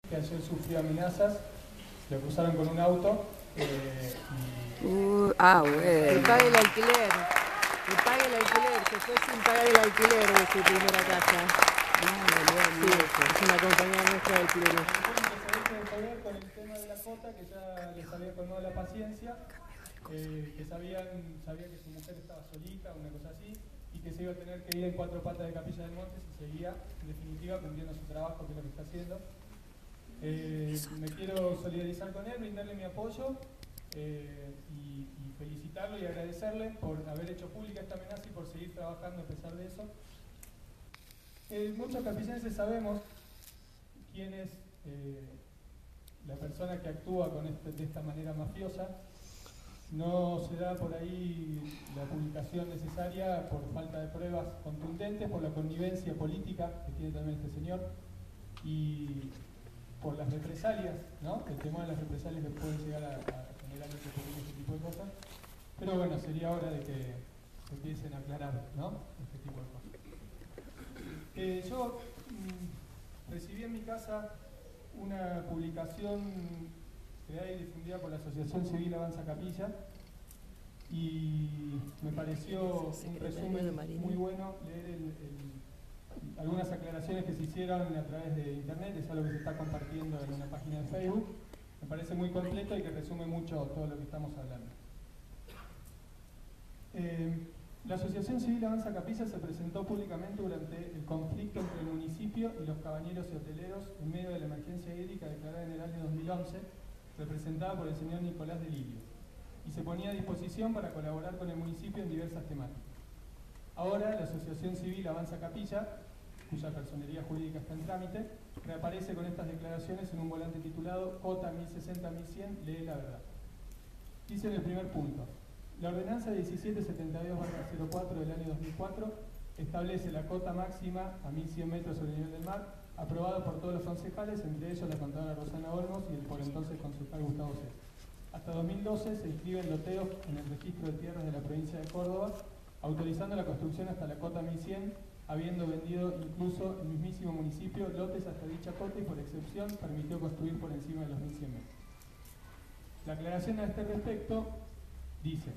Que ayer sufrió amenazas, lo cruzaron con un auto bueno. Que pague el alquiler. Que pague el alquiler. Se fue sin pagar el alquiler de su primera casa. Sí, es una compañía nuestra del Pluri. Con el tema de la cota, que ya les había colmado la paciencia, que sabía que su mujer estaba solita, una cosa así, y que se iba a tener que ir en 4 patas de Capilla del Monte si seguía, en definitiva, cumpliendo su trabajo, que es lo que está haciendo. Me quiero solidarizar con él, brindarle mi apoyo y felicitarlo y agradecerle por haber hecho pública esta amenaza y por seguir trabajando a pesar de eso. Muchos capillenses sabemos quién es la persona que actúa de esta manera mafiosa. No se da por ahí la publicación necesaria por falta de pruebas contundentes, por la connivencia política que tiene también este señor y por las represalias, ¿no? El tema de las represalias que pueden llegar a generar este tipo de cosas. Pero bueno, sería hora de que se empiecen a aclarar, ¿no? Este tipo de cosas. Yo recibí en mi casa una publicación creada y difundida por la Asociación Civil Avanza Capilla y me pareció un resumen muy bueno leer algunas aclaraciones que se hicieron a través de internet. Es algo que se está compartiendo en una página de Facebook. Me parece muy completo y que resume mucho todo lo que estamos hablando. La Asociación Civil Avanza Capilla se presentó públicamente durante el conflicto entre el municipio y los cabañeros y hoteleros en medio de la emergencia hídrica declarada en el año 2011, representada por el señor Nicolás de Lirio, y se ponía a disposición para colaborar con el municipio en diversas temáticas. Ahora, la Asociación Civil Avanza Capilla, cuya personería jurídica está en trámite, reaparece con estas declaraciones en un volante titulado Cota 1060-1100, lee la verdad. Dice en el primer punto: la ordenanza 1772/04 del año 2004 establece la cota máxima a 1100 metros sobre el nivel del mar, aprobada por todos los concejales, entre ellos la contadora Rosana Olmos y el por entonces concejal Gustavo Cés. Hasta 2012 se inscriben loteos en el registro de tierras de la provincia de Córdoba, autorizando la construcción hasta la cota 1100, habiendo vendido incluso el mismísimo municipio lotes hasta dicha cota y por excepción permitió construir por encima de los 1100 metros. La aclaración a este respecto dice: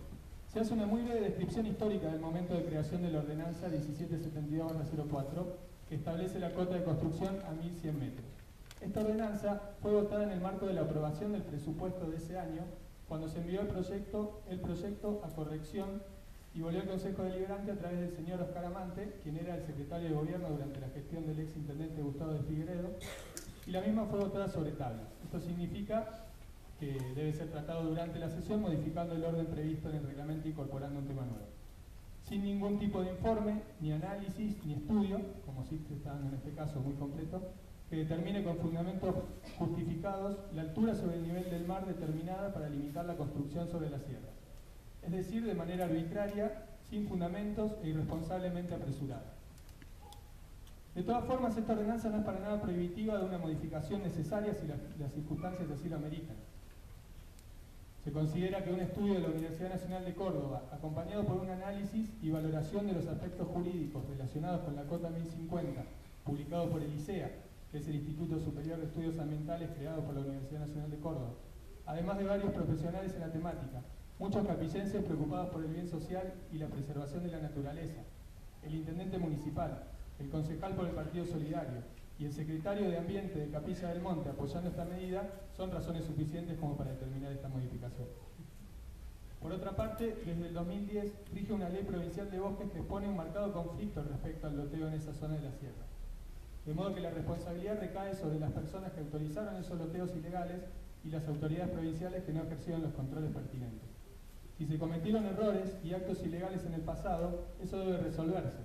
se hace una muy breve descripción histórica del momento de creación de la ordenanza 1772/04 que establece la cota de construcción a 1100 metros. Esta ordenanza fue votada en el marco de la aprobación del presupuesto de ese año, cuando se envió el proyecto a corrección y volvió al Consejo Deliberante a través del señor Oscar Amante, quien era el secretario de Gobierno durante la gestión del ex intendente Gustavo de Figueredo, y la misma fue votada sobre tablas. Esto significa que debe ser tratado durante la sesión, modificando el orden previsto en el reglamento e incorporando un tema nuevo. Sin ningún tipo de informe, ni análisis, ni estudio, como sí se está dando en este caso muy completo, que determine con fundamentos justificados la altura sobre el nivel del mar determinada para limitar la construcción sobre la sierra. Es decir, de manera arbitraria, sin fundamentos e irresponsablemente apresurada. De todas formas, esta ordenanza no es para nada prohibitiva de una modificación necesaria si las circunstancias así lo ameritan. Se considera que un estudio de la Universidad Nacional de Córdoba, acompañado por un análisis y valoración de los aspectos jurídicos relacionados con la cota 1050, publicado por el ISEA, que es el Instituto Superior de Estudios Ambientales creado por la Universidad Nacional de Córdoba, además de varios profesionales en la temática, muchos capillenses preocupados por el bien social y la preservación de la naturaleza, el intendente municipal, el concejal por el Partido Solidario y el secretario de Ambiente de Capilla del Monte apoyando esta medida, son razones suficientes como para determinar esta modificación. Por otra parte, desde el 2010 rige una ley provincial de bosques que expone un marcado conflicto respecto al loteo en esa zona de la sierra. De modo que la responsabilidad recae sobre las personas que autorizaron esos loteos ilegales y las autoridades provinciales que no ejercieron los controles pertinentes. Si se cometieron errores y actos ilegales en el pasado, eso debe resolverse.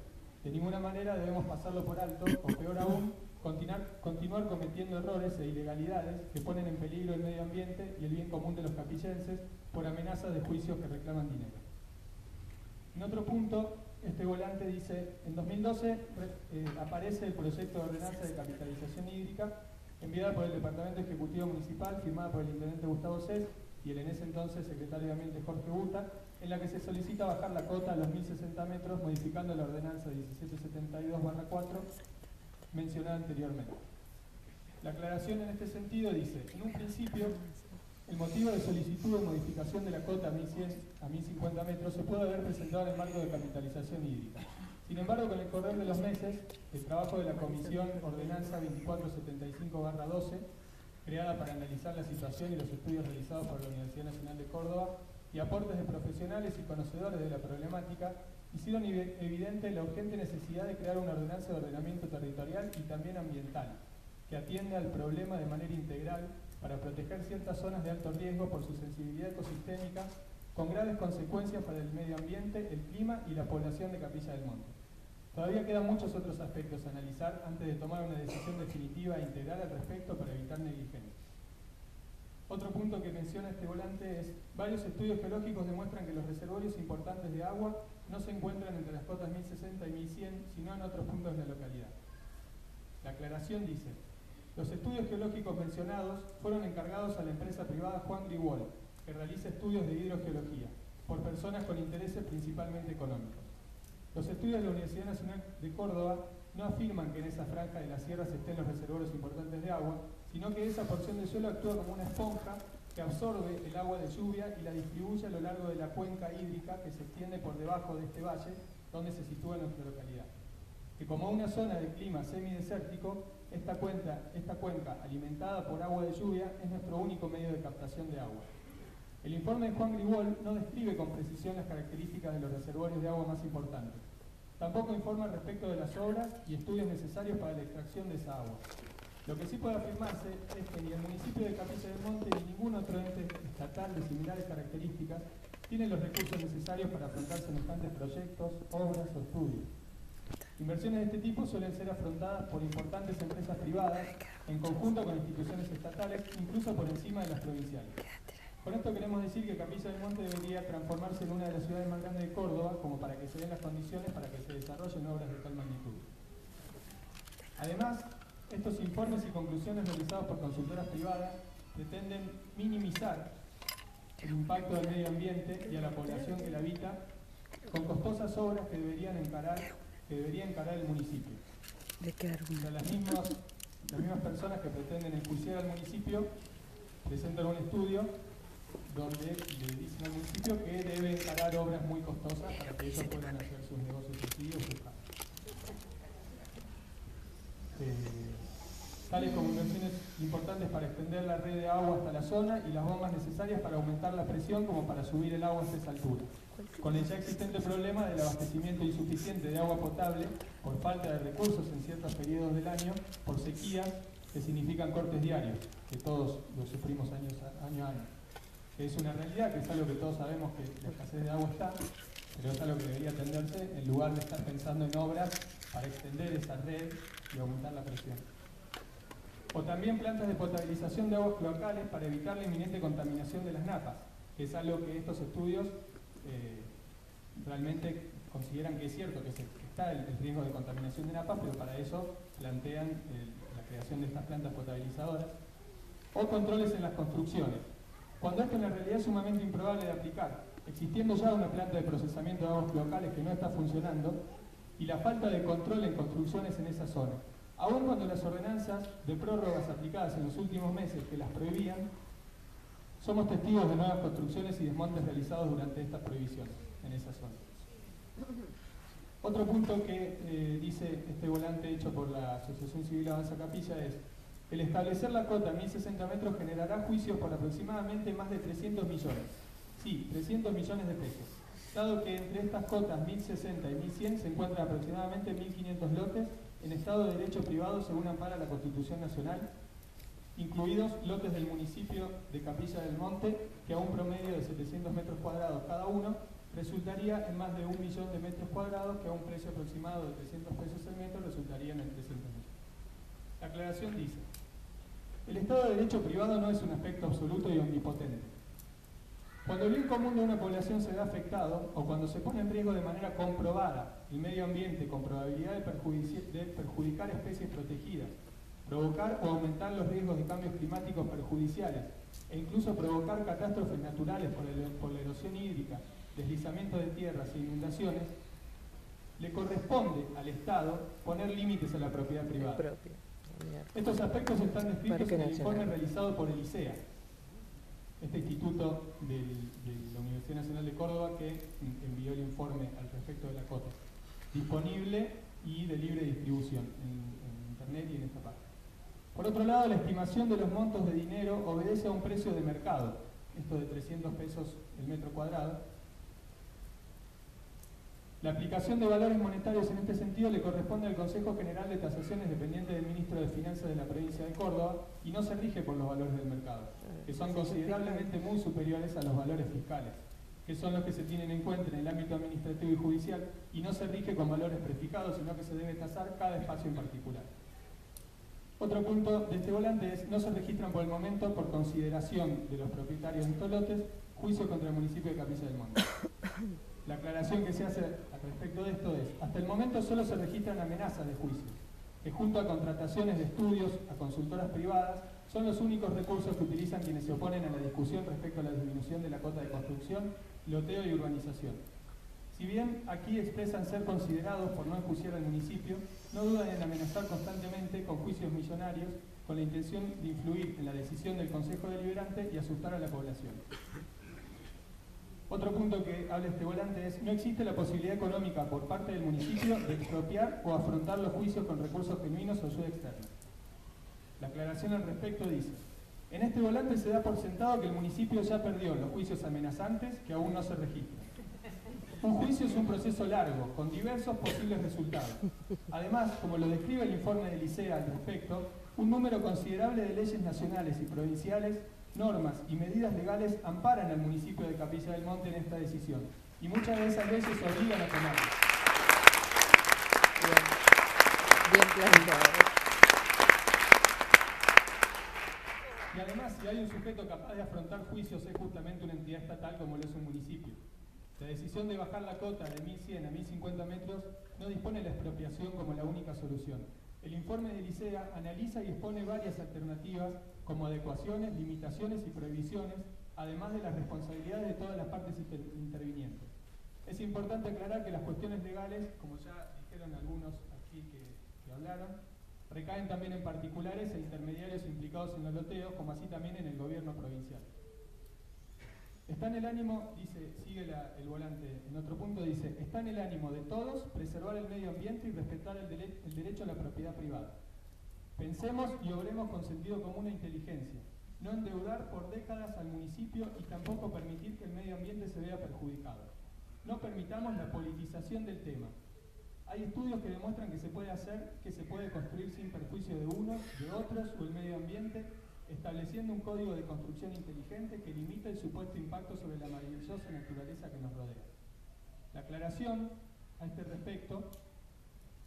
De ninguna manera debemos pasarlo por alto, o peor aún, continuar cometiendo errores e ilegalidades que ponen en peligro el medio ambiente y el bien común de los capillenses por amenazas de juicios que reclaman dinero. En otro punto, este volante dice: en 2012 aparece el proyecto de ordenanza de capitalización hídrica enviada por el Departamento Ejecutivo Municipal, firmada por el intendente Gustavo Cés y el en ese entonces secretario de Ambiente Jorge Buta, en la que se solicita bajar la cota a los 1060 metros, modificando la ordenanza 1772/4 mencionada anteriormente. La aclaración en este sentido dice, en un principio, el motivo de solicitud de modificación de la cota a 1100 a 1050 metros se puede haber presentado en el marco de capitalización hídrica. Sin embargo, con el correr de los meses, el trabajo de la Comisión Ordenanza 2475/12, creada para analizar la situación y los estudios realizados por la Universidad Nacional de Córdoba, y aportes de profesionales y conocedores de la problemática, hicieron evidente la urgente necesidad de crear una ordenanza de ordenamiento territorial y también ambiental, que atiende al problema de manera integral para proteger ciertas zonas de alto riesgo por su sensibilidad ecosistémica, con graves consecuencias para el medio ambiente, el clima y la población de Capilla del Monte. Todavía quedan muchos otros aspectos a analizar antes de tomar una decisión definitiva e integral al respecto para evitar negligencias. Otro punto que menciona este volante es: varios estudios geológicos demuestran que los reservorios importantes de agua no se encuentran entre las cotas 1060 y 1100, sino en otros puntos de la localidad. La aclaración dice: los estudios geológicos mencionados fueron encargados a la empresa privada Juan Grigol, que realiza estudios de hidrogeología, por personas con intereses principalmente económicos. Los estudios de la Universidad Nacional de Córdoba no afirman que en esa franja de las sierras estén los reservorios importantes de agua, sino que esa porción del suelo actúa como una esponja que absorbe el agua de lluvia y la distribuye a lo largo de la cuenca hídrica que se extiende por debajo de este valle, donde se sitúa nuestra localidad. Que como una zona de clima semidesértico, esta cuenca alimentada por agua de lluvia es nuestro único medio de captación de agua. El informe de Juan Grigol no describe con precisión las características de los reservorios de agua más importantes. Tampoco informa respecto de las obras y estudios necesarios para la extracción de esa agua. Lo que sí puede afirmarse es que ni el municipio de Capilla del Monte ni ningún otro ente estatal de similares características tiene los recursos necesarios para afrontar semejantes proyectos, obras o estudios. Inversiones de este tipo suelen ser afrontadas por importantes empresas privadas en conjunto con instituciones estatales, incluso por encima de las provinciales. Con esto queremos decir que Capilla del Monte debería transformarse en una de las ciudades más grandes de Córdoba, como para que se den las condiciones para que se desarrollen obras de tal magnitud. Además, estos informes y conclusiones realizados por consultoras privadas pretenden minimizar el impacto del medio ambiente y a la población que la habita con costosas obras que debería encarar el municipio. O sea, las mismas personas que pretenden enjuiciar al municipio presentan un estudio donde le dicen al municipio que debe encarar obras muy costosas para que ellos puedan hacer sus negocios así o sus casas. Tales como inversiones importantes para extender la red de agua hasta la zona y las bombas necesarias para aumentar la presión como para subir el agua hasta esa altura. Con el ya existente problema del abastecimiento insuficiente de agua potable por falta de recursos en ciertos periodos del año, por sequías que significan cortes diarios, que todos lo sufrimos año a año. Que es una realidad, que es algo que todos sabemos que la escasez de agua está, pero es algo que debería atenderse en lugar de estar pensando en obras para extender esa red y aumentar la presión. O también plantas de potabilización de aguas cloacales para evitar la inminente contaminación de las napas, que es algo que estos estudios realmente consideran que es cierto, que está el riesgo de contaminación de napas, pero para eso plantean la creación de estas plantas potabilizadoras. O controles en las construcciones, cuando esto en la realidad es sumamente improbable de aplicar, existiendo ya una planta de procesamiento de aguas cloacales que no está funcionando, y la falta de control en construcciones en esa zona. Aun cuando las ordenanzas de prórrogas aplicadas en los últimos meses que las prohibían, somos testigos de nuevas construcciones y desmontes realizados durante estas prohibiciones en esa zona. Otro punto que dice este volante hecho por la Asociación Civil Avanza Capilla es: el establecer la cota a 1060 metros generará juicios por aproximadamente más de 300 millones. Sí, 300 millones de pesos. Dado que entre estas cotas 1060 y 1100 se encuentran aproximadamente 1500 lotes en estado de derecho privado según ampara la Constitución Nacional, incluidos lotes del municipio de Capilla del Monte, que a un promedio de 700 metros cuadrados cada uno, resultaría en más de 1 millón de metros cuadrados, que a un precio aproximado de 300 pesos el metro resultarían en 300 millones. La aclaración dice: el estado de derecho privado no es un aspecto absoluto y omnipotente. Cuando el bien común de una población se ve afectado, o cuando se pone en riesgo de manera comprobada el medio ambiente con probabilidad de perjudicar especies protegidas, provocar o aumentar los riesgos de cambios climáticos perjudiciales, e incluso provocar catástrofes naturales por la erosión hídrica, deslizamiento de tierras e inundaciones, le corresponde al Estado poner límites a la propiedad privada. Estos aspectos están descritos en el informe realizado por el ICEA, este instituto de la Universidad Nacional de Córdoba que envió el informe al respecto de la cota, disponible y de libre distribución en internet y en esta página. Por otro lado, la estimación de los montos de dinero obedece a un precio de mercado, esto de 300 pesos el metro cuadrado. La aplicación de valores monetarios en este sentido le corresponde al Consejo General de Tasaciones dependiente del Ministro de Finanzas de la provincia de Córdoba y no se rige por los valores del mercado, que son considerablemente muy superiores a los valores fiscales, que son los que se tienen en cuenta en el ámbito administrativo y judicial, y no se rige con valores prefijados, sino que se debe tasar cada espacio en particular. Otro punto de este volante es: no se registran por el momento, por consideración de los propietarios de estos lotes, juicio contra el municipio de Capilla del Monte. La aclaración que se hace al respecto de esto es: hasta el momento solo se registran amenazas de juicio, que junto a contrataciones de estudios a consultoras privadas son los únicos recursos que utilizan quienes se oponen a la discusión respecto a la disminución de la cota de construcción, loteo y urbanización. Si bien aquí expresan ser considerados por no enjuiciar al municipio, no dudan en amenazar constantemente con juicios millonarios con la intención de influir en la decisión del Consejo Deliberante y asustar a la población. Otro punto que habla este volante es: no existe la posibilidad económica por parte del municipio de expropiar o afrontar los juicios con recursos genuinos o ayuda externa. La aclaración al respecto dice: en este volante se da por sentado que el municipio ya perdió los juicios amenazantes que aún no se registran. Un juicio es un proceso largo, con diversos posibles resultados. Además, como lo describe el informe del ICEA al respecto, un número considerable de leyes nacionales y provinciales, normas y medidas legales amparan al municipio de Capilla del Monte en esta decisión, y muchas de esas leyes obligan a tomarla. Bien planteado. Y además, si hay un sujeto capaz de afrontar juicios, es justamente una entidad estatal como lo es un municipio. La decisión de bajar la cota de 1.100 a 1.050 metros no dispone la expropiación como la única solución. El informe del ICEA analiza y expone varias alternativas como adecuaciones, limitaciones y prohibiciones, además de las responsabilidades de todas las partes intervinientes. Es importante aclarar que las cuestiones legales, como ya dijeron algunos aquí que hablaron, recaen también en particulares e intermediarios implicados en los loteos, como así también en el gobierno provincial. Está en el ánimo, dice, sigue el volante, en otro punto dice: está en el ánimo de todos preservar el medio ambiente y respetar el derecho a la propiedad privada. Pensemos y obremos con sentido común e inteligencia, no endeudar por décadas al municipio y tampoco permitir que el medio ambiente se vea perjudicado. No permitamos la politización del tema. Hay estudios que demuestran que se puede hacer, que se puede construir sin perjuicio de unos, de otros o el medio ambiente, estableciendo un código de construcción inteligente que limita el supuesto impacto sobre la maravillosa naturaleza que nos rodea. La aclaración a este respecto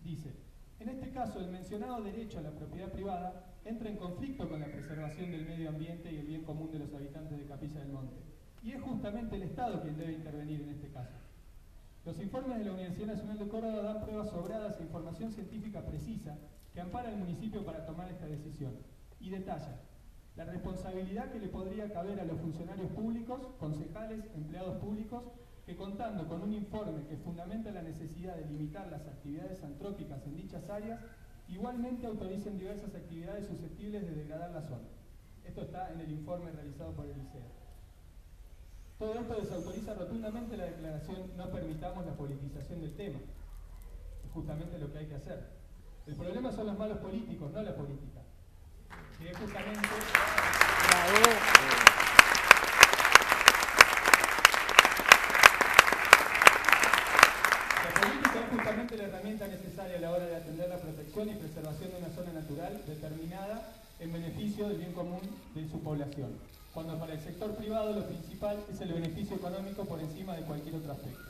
dice: en este caso, el mencionado derecho a la propiedad privada entra en conflicto con la preservación del medio ambiente y el bien común de los habitantes de Capilla del Monte, y es justamente el Estado quien debe intervenir en este caso. Los informes de la Universidad Nacional de Córdoba dan pruebas sobradas e información científica precisa que ampara al municipio para tomar esta decisión, y detalla la responsabilidad que le podría caber a los funcionarios públicos, concejales, empleados públicos, que contando con un informe que fundamenta la necesidad de limitar las actividades antrópicas en dichas áreas, igualmente autoricen diversas actividades susceptibles de degradar la zona. Esto está en el informe realizado por el ICEA. Todo esto desautoriza rotundamente la declaración "no permitamos la politización del tema". Es justamente lo que hay que hacer. El problema son los malos políticos, no la política. Que es justamente... La política es justamente la herramienta necesaria a la hora de atender la protección y preservación de una zona natural determinada en beneficio del bien común de su población, cuando para el sector privado lo principal es el beneficio económico por encima de cualquier otro aspecto.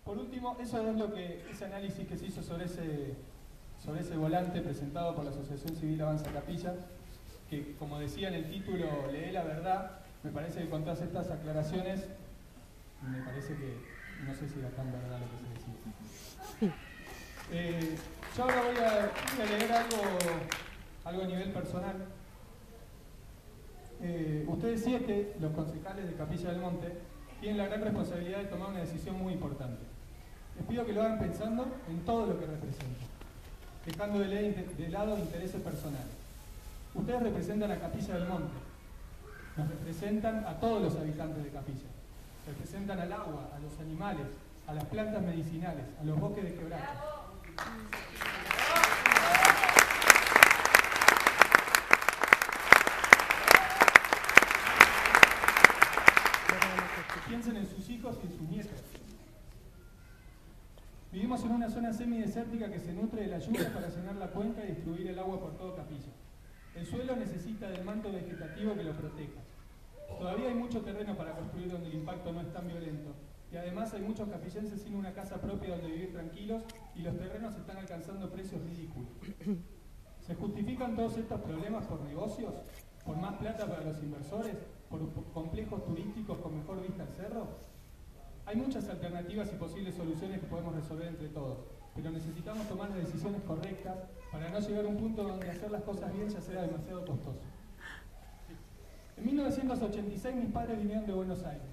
Por último, eso es lo que ese análisis que se hizo sobre ese volante presentado por la Asociación Civil Avanza Capilla, que, como decía en el título, lee la verdad. Me parece que con todas estas aclaraciones, me parece que no sé si era tan verdad lo que se decía. Yo ahora voy a leer algo a nivel personal. Ustedes 7, los concejales de Capilla del Monte, tienen la gran responsabilidad de tomar una decisión muy importante. Les pido que lo hagan pensando en todo lo que representa. dejando de lado intereses personales. Ustedes representan a Capilla del Monte, nos representan a todos los habitantes de Capilla, representan al agua, a los animales, a las plantas medicinales, a los bosques de quebracho. Piensen en sus hijos y en sus nietos. Vivimos en una zona semidesértica que se nutre de la lluvia para llenar la cuenca y distribuir el agua por todo Capilla. El suelo necesita del manto vegetativo que lo proteja. Todavía hay mucho terreno para construir donde el impacto no es tan violento. Y además hay muchos capillenses sin una casa propia donde vivir tranquilos y los terrenos están alcanzando precios ridículos. ¿Se justifican todos estos problemas por negocios? ¿Por más plata para los inversores? ¿Por complejos turísticos con mejor vista al cerro? Hay muchas alternativas y posibles soluciones que podemos resolver entre todos, pero necesitamos tomar las decisiones correctas para no llegar a un punto donde hacer las cosas bien ya sea demasiado costoso. En 1986 mis padres vinieron de Buenos Aires.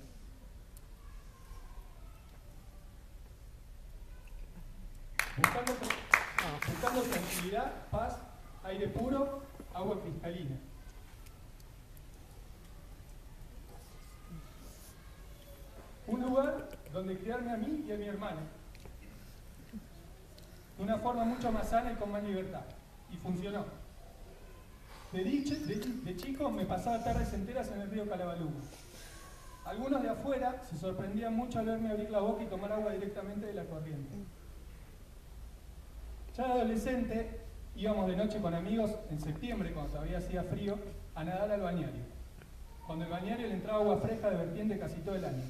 Buscando tranquilidad, paz, aire puro, agua cristalina. Un lugar donde criarme a mí y a mi hermana. De una forma mucho más sana y con más libertad. Y funcionó. De chico me pasaba tardes enteras en el río Calabalú. Algunos de afuera se sorprendían mucho al verme abrir la boca y tomar agua directamente de la corriente. Ya de adolescente íbamos de noche con amigos en septiembre, cuando todavía hacía frío, a nadar al bañario. Cuando el bañario le entraba agua fresca de vertiente casi todo el año.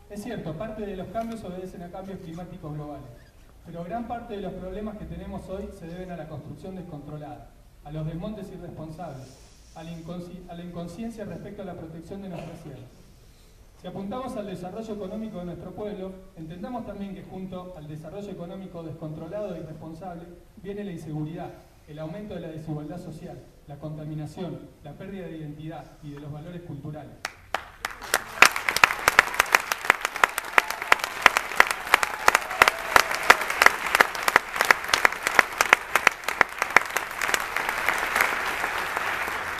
Es cierto, parte de los cambios obedecen a cambios climáticos globales, pero gran parte de los problemas que tenemos hoy se deben a la construcción descontrolada, a los desmontes irresponsables, a la inconsciencia respecto a la protección de nuestras tierras. Si apuntamos al desarrollo económico de nuestro pueblo, entendamos también que junto al desarrollo económico descontrolado e irresponsable viene la inseguridad, el aumento de la desigualdad social, la contaminación, la pérdida de identidad y de los valores culturales.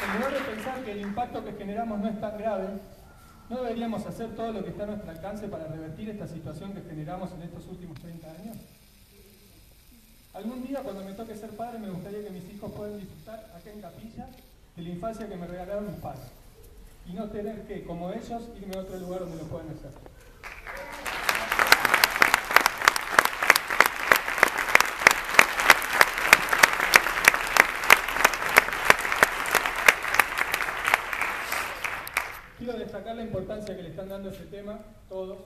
En lugar de pensar que el impacto que generamos no es tan grave, ¿no deberíamos hacer todo lo que está a nuestro alcance para revertir esta situación que generamos en estos últimos 30 años? Algún día, cuando me toque ser padre, me gustaría que mis hijos puedan disfrutar acá en Capilla de la infancia que me regalaron mis padres y no tener que, como ellos, irme a otro lugar donde lo puedan hacer. Quiero destacar la importancia que le están dando a este tema todos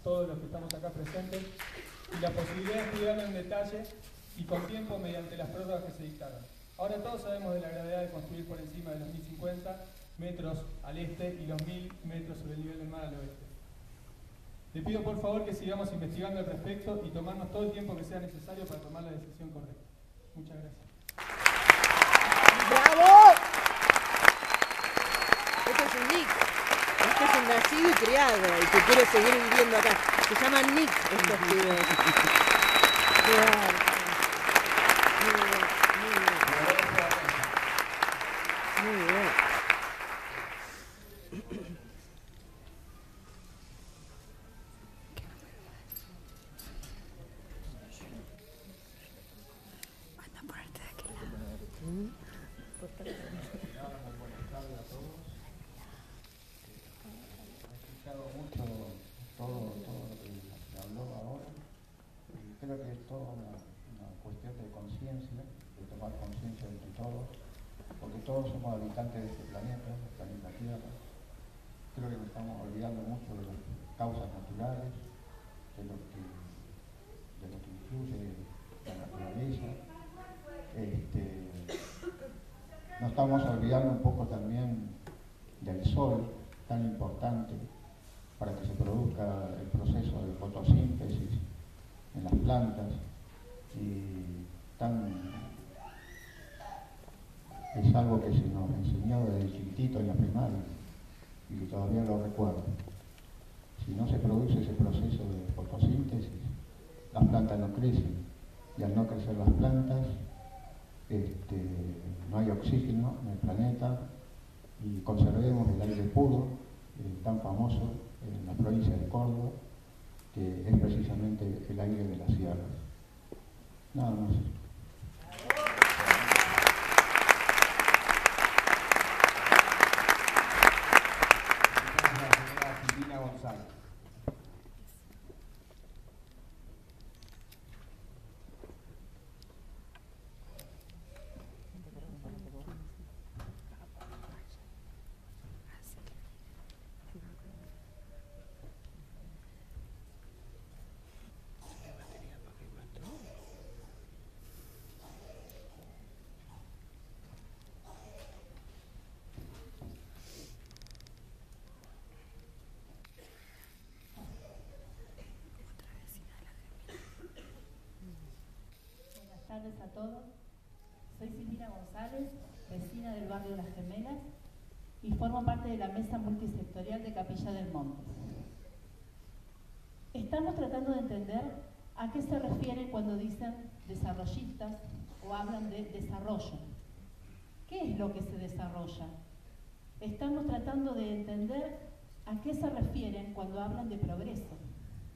los que estamos acá presentes y la posibilidad de estudiarlo en detalle y con tiempo mediante las prórrogas que se dictaron. Ahora todos sabemos de la gravedad de construir por encima de los 1050 metros al este y los 1000 metros sobre el nivel del mar al oeste. Le pido por favor que sigamos investigando al respecto y tomarnos todo el tiempo que sea necesario para tomar la decisión correcta. Muchas gracias. ¡Bravo! Este es un Nick. Este es un nacido y criado y que quiere seguir viviendo acá. Se llama Nick estos pibes. Muy bien. Muy bien. Anda, ponerte de aquel lado. Mucho todo lo que se habló ahora, y creo que es toda una cuestión de conciencia, de tomar conciencia entre todos, porque todos somos habitantes de este planeta Tierra. Creo que nos estamos olvidando mucho de las causas naturales, de lo que influye la naturaleza. Nos estamos olvidando un poco también del sol, tan importante para que se produzca el proceso de fotosíntesis en las plantas, y es algo que se nos enseñó desde chiquitito en la primaria y que todavía lo recuerdo. Si no se produce ese proceso de fotosíntesis, las plantas no crecen, y al no crecer las plantas, no hay oxígeno en el planeta, y conservemos el aire puro, tan famoso en la provincia de Córdoba, que es precisamente el aire de las sierras. Nada más. Silvina González. Buenas tardes a todos. Soy Silvina González, vecina del barrio Las Gemelas, y formo parte de la mesa multisectorial de Capilla del Monte. Estamos tratando de entender a qué se refieren cuando dicen desarrollistas o hablan de desarrollo. ¿Qué es lo que se desarrolla? Estamos tratando de entender a qué se refieren cuando hablan de progreso.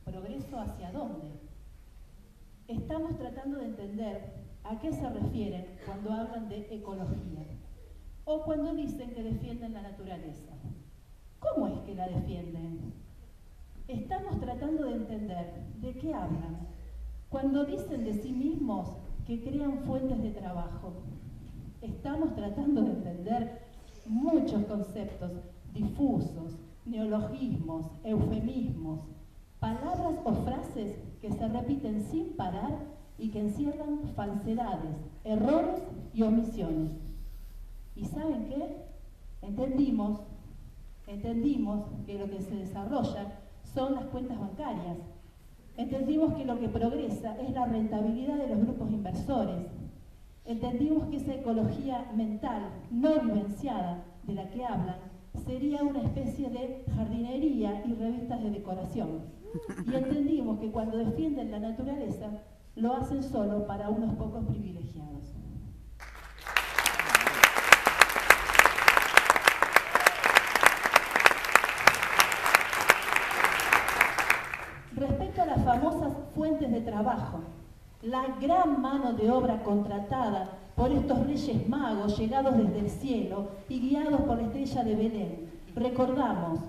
¿Progreso hacia dónde? Estamos tratando de entender a qué se refieren cuando hablan de ecología o cuando dicen que defienden la naturaleza. ¿Cómo es que la defienden? Estamos tratando de entender de qué hablan cuando dicen de sí mismos que crean fuentes de trabajo. Estamos tratando de entender muchos conceptos difusos, neologismos, eufemismos, palabras o frases que se repiten sin parar y que encierran falsedades, errores y omisiones. ¿Y saben qué? Entendimos que lo que se desarrolla son las cuentas bancarias. Entendimos que lo que progresa es la rentabilidad de los grupos inversores. Entendimos que esa ecología mental no vivenciada de la que hablan sería una especie de jardinería y revistas de decoración. Y entendimos que cuando defienden la naturaleza, lo hacen solo para unos pocos privilegiados. Respecto a las famosas fuentes de trabajo, la gran mano de obra contratada por estos reyes magos llegados desde el cielo y guiados por la estrella de Belén, recordamos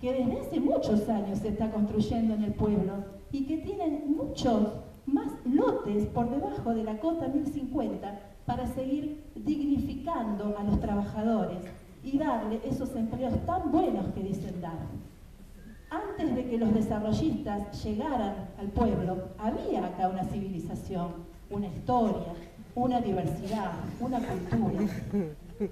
que desde hace muchos años se está construyendo en el pueblo y que tienen muchos más lotes por debajo de la cota 1050 para seguir dignificando a los trabajadores y darle esos empleos tan buenos que dicen dar. Antes de que los desarrollistas llegaran al pueblo, había acá una civilización, una historia, una diversidad, una cultura.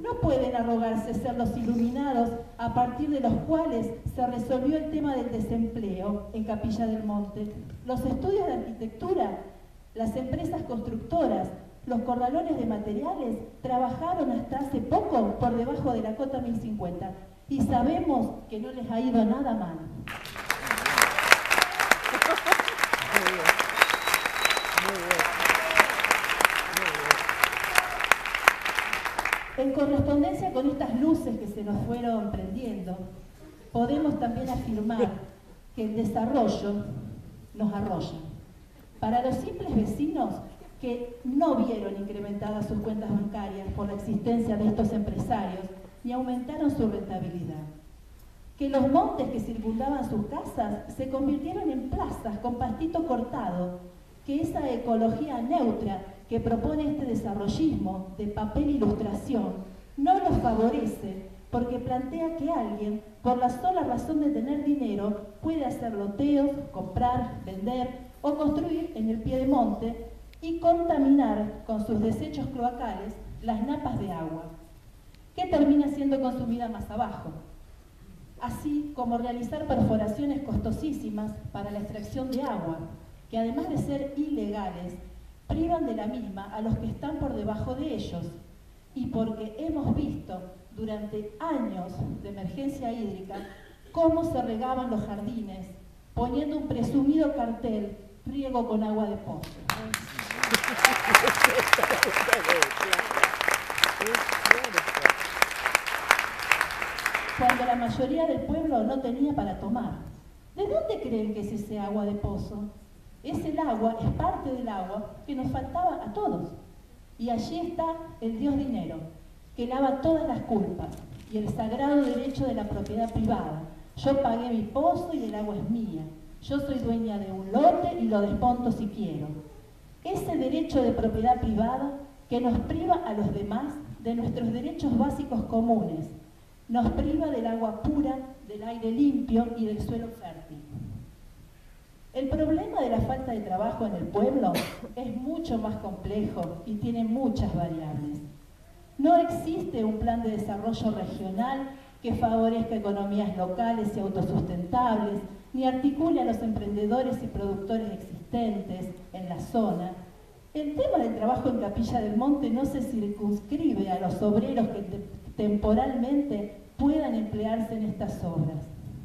No pueden arrogarse ser los iluminados a partir de los cuales se resolvió el tema del desempleo en Capilla del Monte. Los estudios de arquitectura, las empresas constructoras, los corralones de materiales trabajaron hasta hace poco por debajo de la cota 1050 y sabemos que no les ha ido nada mal. En correspondencia con estas luces que se nos fueron prendiendo, podemos también afirmar que el desarrollo nos arrolla. Para los simples vecinos que no vieron incrementadas sus cuentas bancarias por la existencia de estos empresarios ni aumentaron su rentabilidad. Que los montes que circundaban sus casas se convirtieron en plazas con pastito cortado, que esa ecología neutra que propone este desarrollismo de papel ilustración no los favorece porque plantea que alguien, por la sola razón de tener dinero, puede hacer loteos, comprar, vender o construir en el pie de monte y contaminar con sus desechos cloacales las napas de agua, que termina siendo consumida más abajo, así como realizar perforaciones costosísimas para la extracción de agua, que además de ser ilegales, privan de la misma a los que están por debajo de ellos, y porque hemos visto durante años de emergencia hídrica cómo se regaban los jardines, poniendo un presumido cartel: riego con agua de pozo. Cuando la mayoría del pueblo no tenía para tomar. ¿De dónde creen que es ese agua de pozo? Es el agua, es parte del agua que nos faltaba a todos. Y allí está el Dios dinero, que lava todas las culpas, y el sagrado derecho de la propiedad privada. Yo pagué mi pozo y el agua es mía. Yo soy dueña de un lote y lo desponto si quiero. Ese derecho de propiedad privada que nos priva a los demás de nuestros derechos básicos comunes. Nos priva del agua pura, del aire limpio y del suelo fértil. El problema de la falta de trabajo en el pueblo es mucho más complejo y tiene muchas variables. No existe un plan de desarrollo regional que favorezca economías locales y autosustentables, ni articule a los emprendedores y productores existentes en la zona. El tema del trabajo en Capilla del Monte no se circunscribe a los obreros que temporalmente puedan emplearse en estas obras.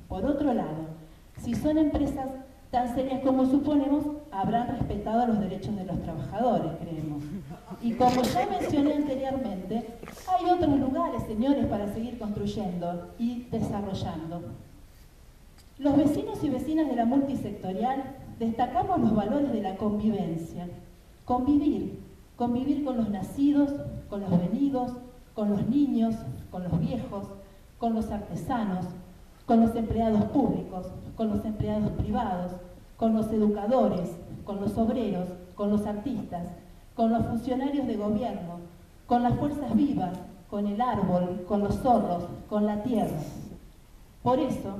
Por otro lado, si son empresas tan serias como suponemos, habrán respetado los derechos de los trabajadores, creemos. Y como ya mencioné anteriormente, hay otros lugares, señores, para seguir construyendo y desarrollando. Los vecinos y vecinas de la multisectorial destacamos los valores de la convivencia. Convivir con los nacidos, con los venidos, con los niños, con los viejos, con los artesanos, con los empleados públicos, con los empleados privados, con los educadores, con los obreros, con los artistas, con los funcionarios de gobierno, con las fuerzas vivas, con el árbol, con los zorros, con la tierra. Por eso,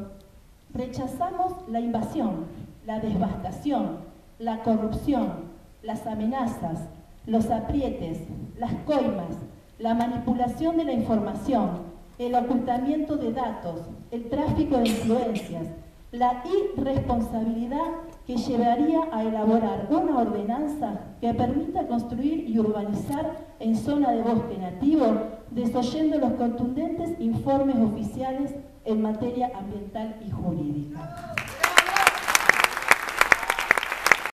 rechazamos la invasión, la devastación, la corrupción, las amenazas, los aprietes, las coimas, la manipulación de la información, el ocultamiento de datos, el tráfico de influencias, la irresponsabilidad que llevaría a elaborar una ordenanza que permita construir y urbanizar en zona de bosque nativo, desoyendo los contundentes informes oficiales en materia ambiental y jurídica.